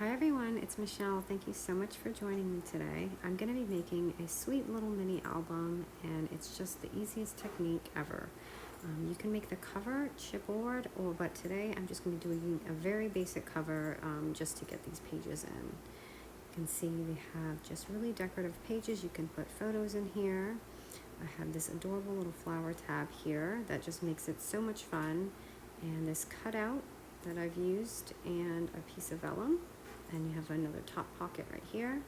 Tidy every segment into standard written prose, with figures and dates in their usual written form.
Hi everyone, it's Michelle. Thank you so much for joining me today. I'm going to be making a sweet little mini album, and it's just the easiest technique ever. You can make the cover chipboard, but today I'm just going to be doing a very basic cover just to get these pages in. You can see they have just really decorative pages. You can put photos in here. I have this adorable little flower tab here that just makes it so much fun, and this cutout that I've used, and a piece of vellum. And you have another top pocket right here,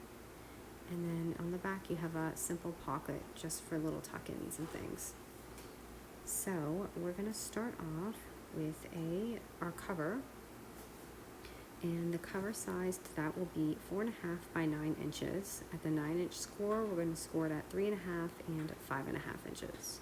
and then on the back you have a simple pocket just for little tuck-ins and things. So we're going to start off with our cover, and the cover size to that will be 4.5 by 9 inches. At the 9-inch score, we're going to score it at 3.5 and 5.5 inches.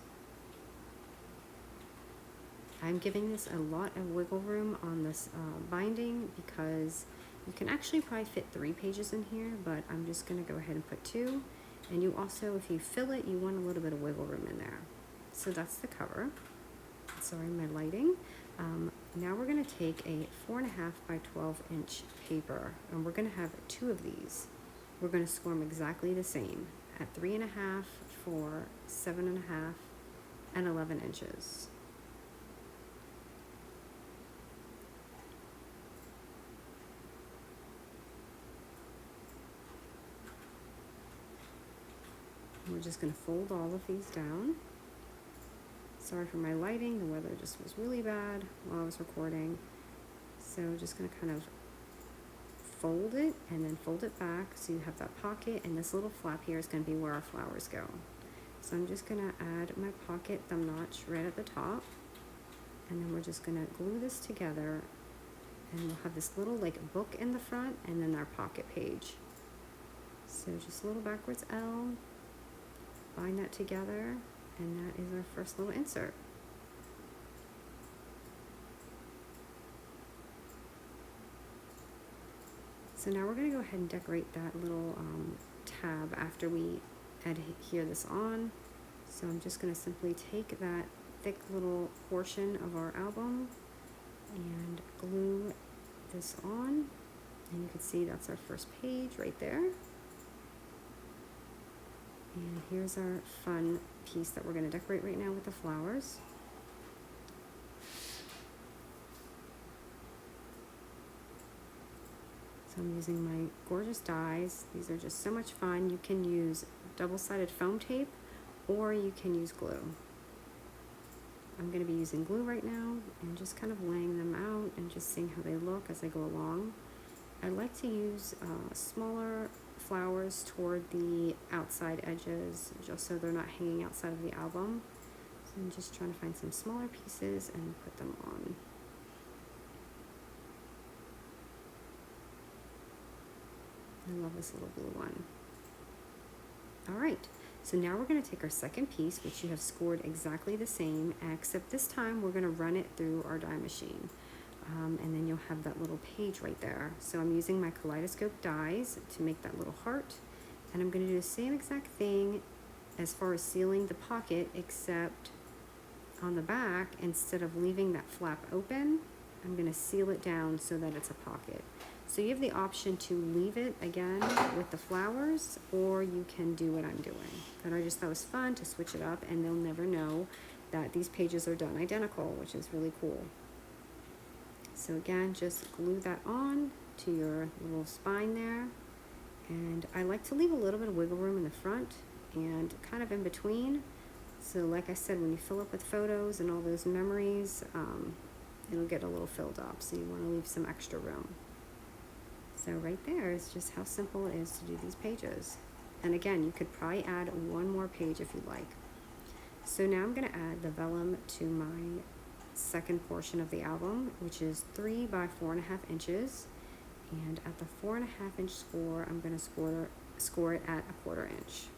I'm giving this a lot of wiggle room on this binding because you can actually probably fit 3 pages in here, but I'm just going to go ahead and put 2. And you also, if you fill it, you want a little bit of wiggle room in there. So that's the cover. Sorry, my lighting. Now we're going to take a 4.5 by 12-inch paper, and we're going to have 2 of these. We're going to score them exactly the same at 3.5, 4, 7.5, and 11 inches. We're just going to fold all of these down. Sorry for my lighting, the weather just was really bad while I was recording. So just going to kind of fold it and then fold it back so you have that pocket, and this little flap here is going to be where our flowers go. So I'm just going to add my pocket thumb notch right at the top, and then we're just going to glue this together, and we'll have this little like book in the front and then our pocket page. So just a little backwards L, bind that together, and that is our first little insert. So now we're going to go ahead and decorate that little tab after we adhere this on. So I'm just going to simply take that thick little portion of our album and glue this on, and you can see that's our first page right there. And here's our fun piece that we're going to decorate right now with the flowers. So I'm using my gorgeous dies. These are just so much fun. You can use double-sided foam tape, or you can use glue. I'm going to be using glue right now and just kind of laying them out and just seeing how they look as I go along. I like to use smaller flowers toward the outside edges just so they're not hanging outside of the album. So I'm just trying to find some smaller pieces and put them on. I love this little blue one. All right, so now we're going to take our second piece, which you have scored exactly the same, except this time we're going to run it through our die machine. And then you'll have that little page right there. So I'm using my kaleidoscope dies to make that little heart, and I'm going to do the same exact thing as far as sealing the pocket, except on the back, instead of leaving that flap open, I'm going to seal it down so that it's a pocket. So you have the option to leave it again with the flowers, or you can do what I'm doing. But I just thought it was fun to switch it up, and they'll never know that these pages are done identical, which is really cool. So again, just glue that on to your little spine there. And I like to leave a little bit of wiggle room in the front and kind of in between. So like I said, when you fill up with photos and all those memories, it'll get a little filled up. So you want to leave some extra room. So right there is just how simple it is to do these pages. And again, you could probably add one more page if you'd like. So now I'm going to add the vellum to my second portion of the album, which is 3 by 4.5 inches, and at the 4.5 inch score, I'm going to score it at 1/4 inch.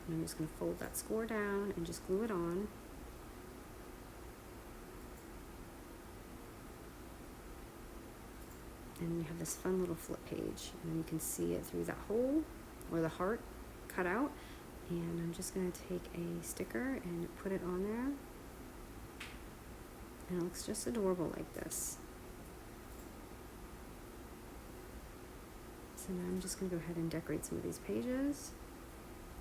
And I'm just going to fold that score down and just glue it on. And you have this fun little flip page, and you can see it through that hole or the heart cut out. And I'm just going to take a sticker and put it on there. And it looks just adorable like this. So now I'm just going to go ahead and decorate some of these pages.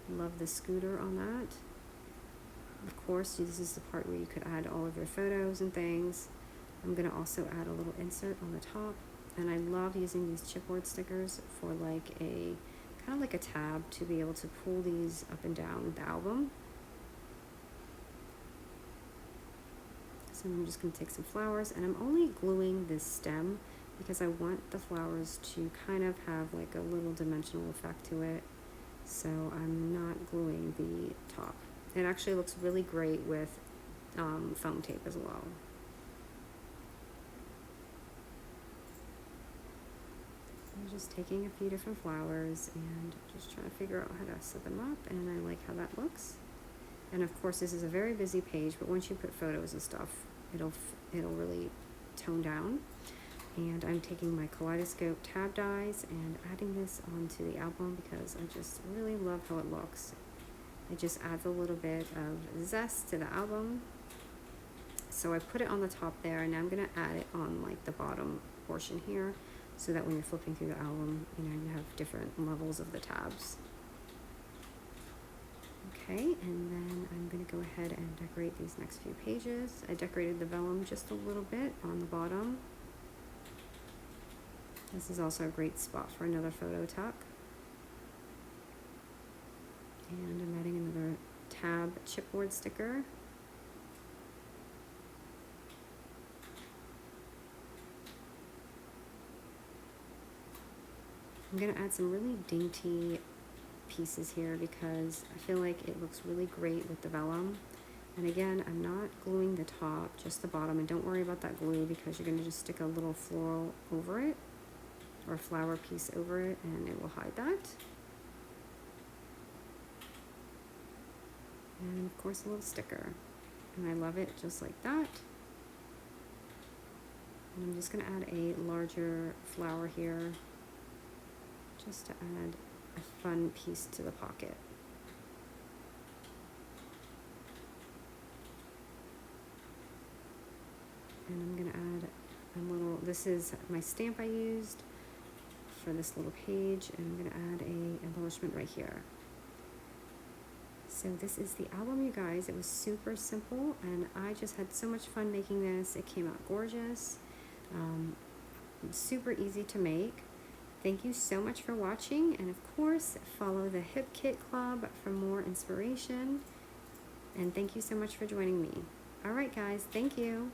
Love the scooter on that. Of course, this is the part where you could add all of your photos and things. I'm going to also add a little insert on the top. And I love using these chipboard stickers for like a, kind of like a tab to be able to pull these up and down the album. So I'm just going to take some flowers, and I'm only gluing this stem because I want the flowers to kind of have like a little dimensional effect to it. So I'm not gluing the top. It actually looks really great with foam tape as well. I'm just taking a few different flowers and just trying to figure out how to set them up, and I like how that looks. And of course, this is a very busy page, but once you put photos and stuff, it'll really tone down. And I'm taking my Kaleidoscope tab dies and adding this onto the album because I just really love how it looks. It just adds a little bit of zest to the album. So I put it on the top there, and now I'm gonna add it on like the bottom portion here, so that when you're flipping through the album, you have different levels of the tabs. Okay, and then I'm going to go ahead and decorate these next few pages. I decorated the vellum just a little bit on the bottom. This is also a great spot for another photo tuck. And I'm adding another tab chipboard sticker. I'm going to add some really dainty pieces here because I feel like it looks really great with the vellum. And again, I'm not gluing the top, just the bottom, and don't worry about that glue because you're going to just stick a little floral over it or a flower piece over it, and it will hide that. And of course a little sticker, and I love it just like that. And I'm just going to add a larger flower here just to add a fun piece to the pocket. And I'm going to add a little, this is my stamp I used for this little page, and I'm going to add a embellishment right here. So this is the album, you guys. It was super simple, and I just had so much fun making this. It came out gorgeous, super easy to make. Thank you so much for watching, and of course, follow the Hip Kit Club for more inspiration. And thank you so much for joining me. All right, guys, thank you.